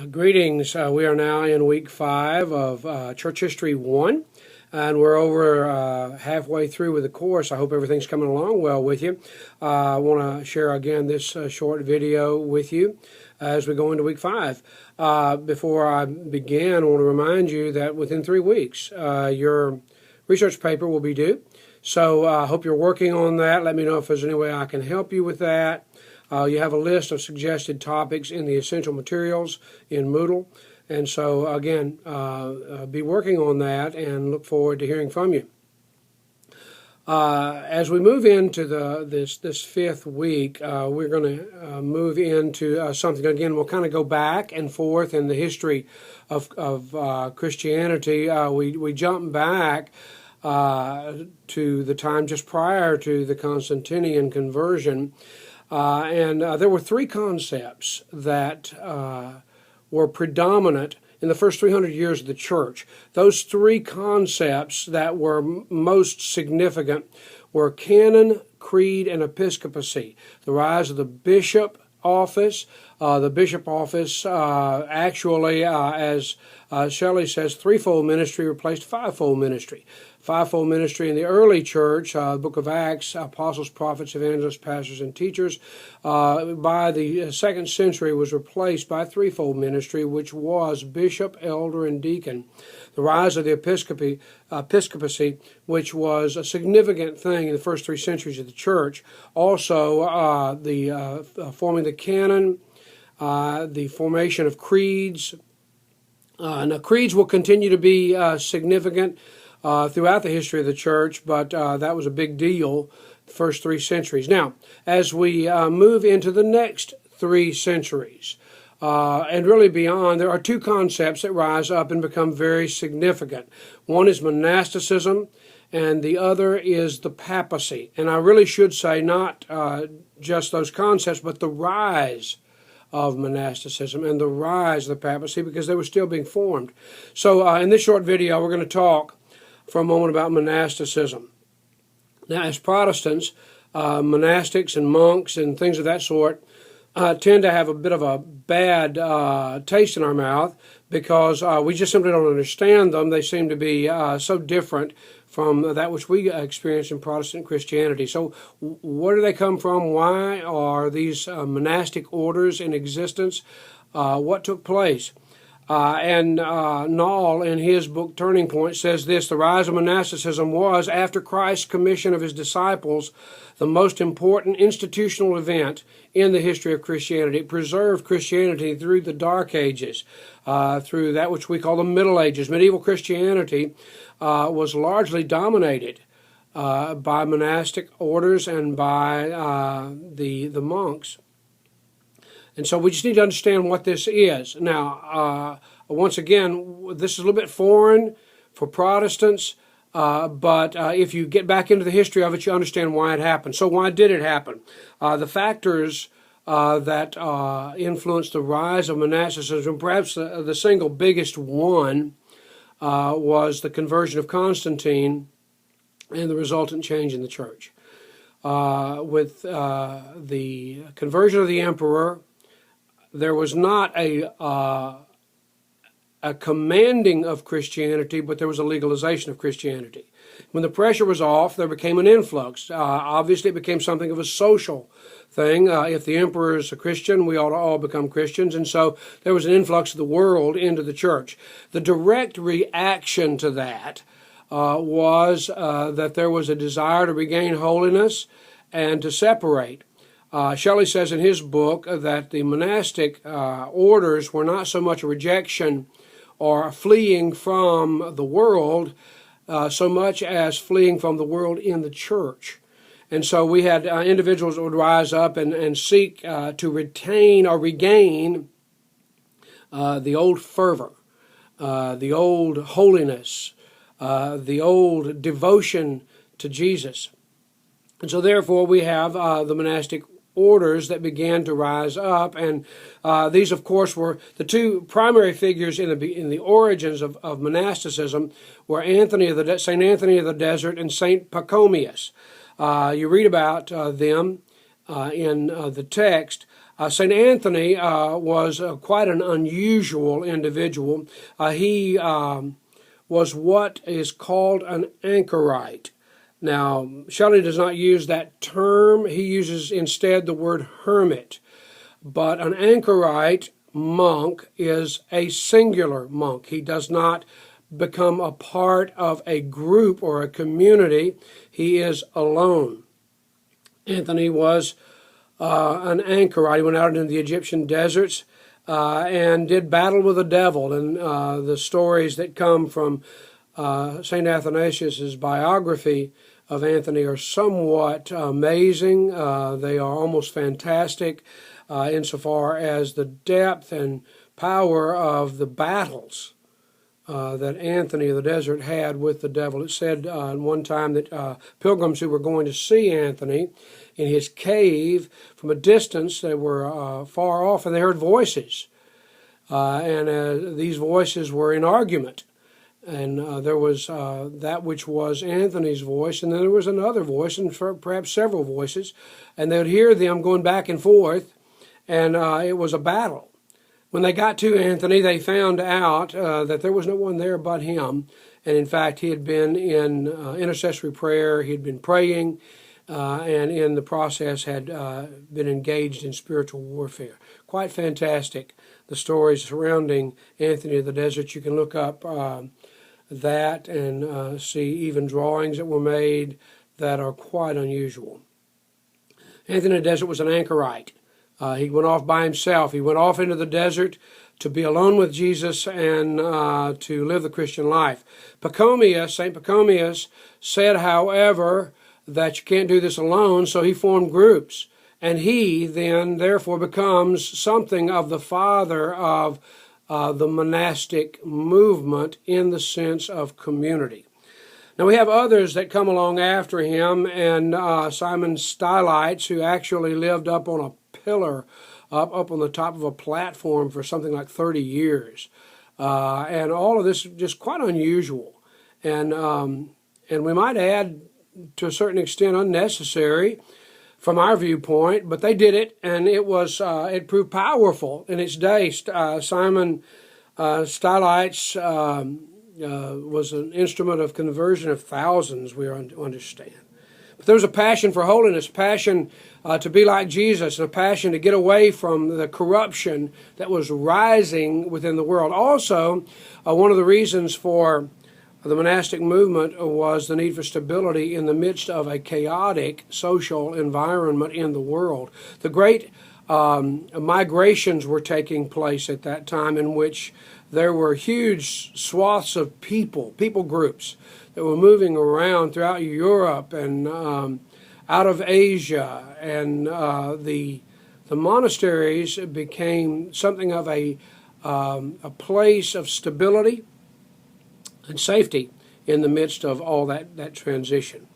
Greetings. We are now in week 5 of Church History 1, and we're over halfway through with the course. I hope everything's coming along well with you. I want to share again this short video with you as we go into week 5. Before I begin, I want to remind you that within 3 weeks, your research paper will be due. So I hope you're working on that. Let me know if there's any way I can help you with that. You have a list of suggested topics in the essential materials in Moodle. And so, again, be working on that and look forward to hearing from you. As we move into this 5th week, we're going to move into something. Again, we'll kind of go back and forth in the history of Christianity. We jump back to the time just prior to the Constantinian conversion. And there were 3 concepts that were predominant in the first 300 years of the church. Those 3 concepts that were most significant were canon, creed, and episcopacy. The rise of the bishop office. The bishop office actually, as Shelley says, threefold ministry replaced fivefold ministry. Fivefold ministry in the early church, the book of Acts, apostles, prophets, evangelists, pastors, and teachers, by the 2nd century was replaced by threefold ministry, which was bishop, elder, and deacon. The rise of the episcopacy, which was a significant thing in the first 3 centuries of the church. Also, the forming the canon, the formation of creeds. Now, creeds will continue to be significant throughout the history of the church, but that was a big deal the first 3 centuries. Now, as we move into the next 3 centuries, and really beyond, there are 2 concepts that rise up and become very significant. One is monasticism, and the other is the papacy. And I really should say not just those concepts, but the rise of monasticism and the rise of the papacy, because they were still being formed. So in this short video, we're going to talk for a moment about monasticism. Now, as Protestants, monastics and monks and things of that sort tend to have a bit of a bad taste in our mouth because we just simply don't understand them. They seem to be so different from that which we experience in Protestant Christianity. So where do they come from? Why are these monastic orders in existence? What took place? And Nall, in his book Turning Point, says this: the rise of monasticism was, after Christ's commission of his disciples, the most important institutional event in the history of Christianity. It preserved Christianity through the Dark Ages, through that which we call the Middle Ages. Medieval Christianity was largely dominated by monastic orders and by the monks. And so we just need to understand what this is. Now, once again, this is a little bit foreign for Protestants, but if you get back into the history of it, you understand why it happened. So why did it happen? The factors that influenced the rise of monasticism, perhaps the single biggest one, was the conversion of Constantine and the resultant change in the church. With the conversion of the emperor, there was not a commanding of Christianity, but there was a legalization of Christianity. When the pressure was off, there became an influx. Obviously, it became something of a social thing. If the emperor is a Christian, we ought to all become Christians. And so there was an influx of the world into the church. The direct reaction to that was that there was a desire to regain holiness and to separate. Shelley says in his book that the monastic orders were not so much a rejection or fleeing from the world, so much as fleeing from the world in the church. And so we had individuals that would rise up and seek to retain or regain the old fervor, the old holiness, the old devotion to Jesus. And so therefore we have the monastic orders that began to rise up, and these, of course, were the 2 primary figures in the origins of monasticism were Saint Anthony of the Desert and Saint Pachomius. You read about them in the text. St. Anthony was quite an unusual individual. He was what is called an anchorite. Now, Shelley does not use that term. He uses instead the word hermit. But an anchorite monk is a singular monk. He does not become a part of a group or a community. He is alone. Anthony was an anchorite. He went out into the Egyptian deserts and did battle with the devil. And the stories that come from St. Athanasius' biography of Anthony are somewhat amazing. They are almost fantastic insofar as the depth and power of the battles that Anthony of the desert had with the devil. It said one time that pilgrims who were going to see Anthony in his cave from a distance, they were far off, and they heard voices. And these voices were in argument. And there was that which was Anthony's voice, and then there was another voice, and perhaps several voices. And they would hear them going back and forth, and it was a battle. When they got to Anthony, they found out that there was no one there but him. And in fact, he had been in intercessory prayer, he had been praying, and in the process had been engaged in spiritual warfare. Quite fantastic, the stories surrounding Anthony of the Desert. You can look up that and see even drawings that were made that are quite unusual. Anthony of the Desert was an anchorite. He went off by himself. He went off into the desert to be alone with Jesus and to live the Christian life. Pachomius, St. Pachomius, said, however, that you can't do this alone, so he formed groups. And he then, therefore, becomes something of the father of the monastic movement in the sense of community. Now we have others that come along after him, and Simon Stylites, who actually lived up on a pillar, up on the top of a platform for something like 30 years. And all of this is just quite unusual. And we might add, to a certain extent, unnecessary from our viewpoint, but they did it, and it proved powerful in its day. Simon Stylites was an instrument of conversion of thousands, we understand. But there was a passion for holiness, passion to be like Jesus, and a passion to get away from the corruption that was rising within the world. Also, one of the reasons for the monastic movement was the need for stability in the midst of a chaotic social environment in the world. The great migrations were taking place at that time, in which there were huge swaths of people groups that were moving around throughout Europe and out of Asia, and the monasteries became something of a place of stability and safety in the midst of all that transition.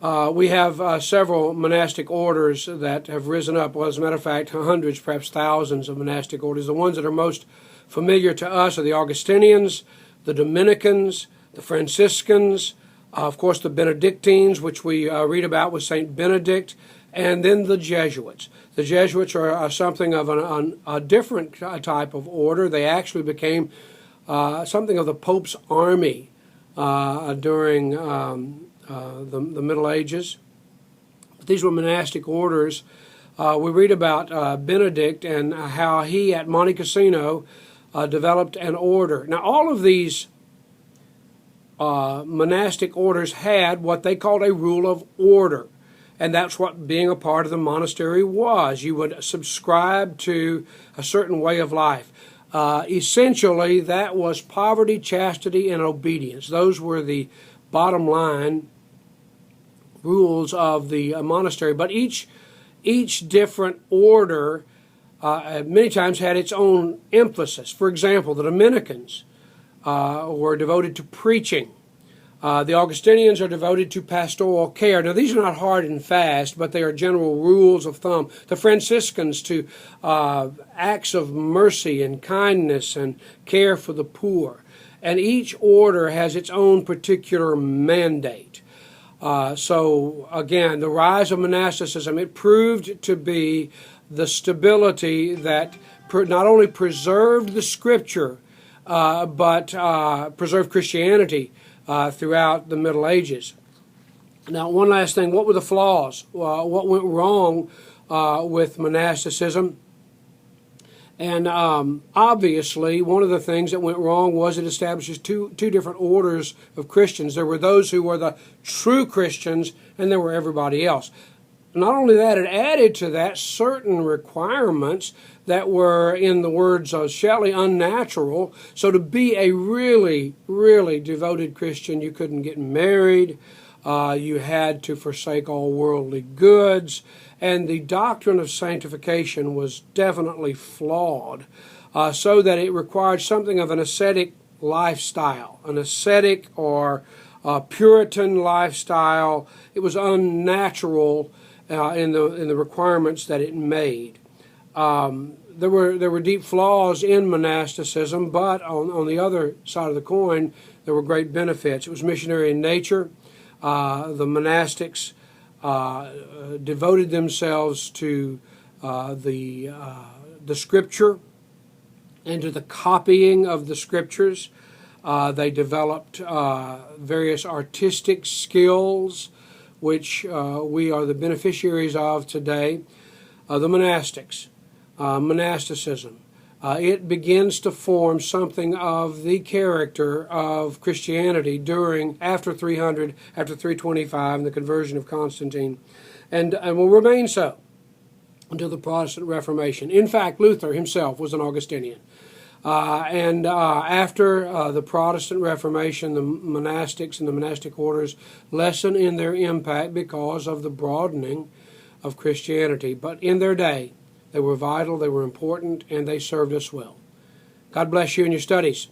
We have several monastic orders that have risen up. Well, as a matter of fact, hundreds, perhaps thousands of monastic orders. The ones that are most familiar to us are the Augustinians, the Dominicans, the Franciscans, of course the Benedictines, which we read about with St. Benedict, and then the Jesuits. The Jesuits are something of a different type of order. They actually became something of the Pope's army during the Middle Ages. But these were monastic orders. We read about Benedict and how he at Monte Cassino developed an order. Now, all of these monastic orders had what they called a rule of order. And that's what being a part of the monastery was. You would subscribe to a certain way of life. Essentially, that was poverty, chastity, and obedience. Those were the bottom line rules of the monastery. But each different order many times had its own emphasis. For example, the Dominicans were devoted to preaching. The Augustinians are devoted to pastoral care. Now, these are not hard and fast, but they are general rules of thumb. The Franciscans to acts of mercy and kindness and care for the poor. And each order has its own particular mandate. So, again, the rise of monasticism, it proved to be the stability that not only preserved the Scripture, but preserved Christianity throughout the Middle Ages. Now, one last thing, what were the flaws? What went wrong with monasticism? And obviously, one of the things that went wrong was it establishes two different orders of Christians. There were those who were the true Christians, and there were everybody else. Not only that, it added to that certain requirements that were, in the words of Shelley, unnatural. So to be a really, really devoted Christian, you couldn't get married. You had to forsake all worldly goods, and the doctrine of sanctification was definitely flawed, so that it required something of an ascetic lifestyle, an ascetic or Puritan lifestyle. It was unnatural in the requirements that it made. There were deep flaws in monasticism, but on the other side of the coin, there were great benefits. It was missionary in nature. The monastics devoted themselves to the Scripture and to the copying of the Scriptures. They developed various artistic skills, which we are the beneficiaries of today. The monastics, monasticism. It begins to form something of the character of Christianity after 300, after 325, and the conversion of Constantine, and will remain so until the Protestant Reformation. In fact, Luther himself was an Augustinian. After the Protestant Reformation, the monastics and the monastic orders lessen in their impact because of the broadening of Christianity. But in their day, they were vital, they were important, and they served us well. God bless you in your studies.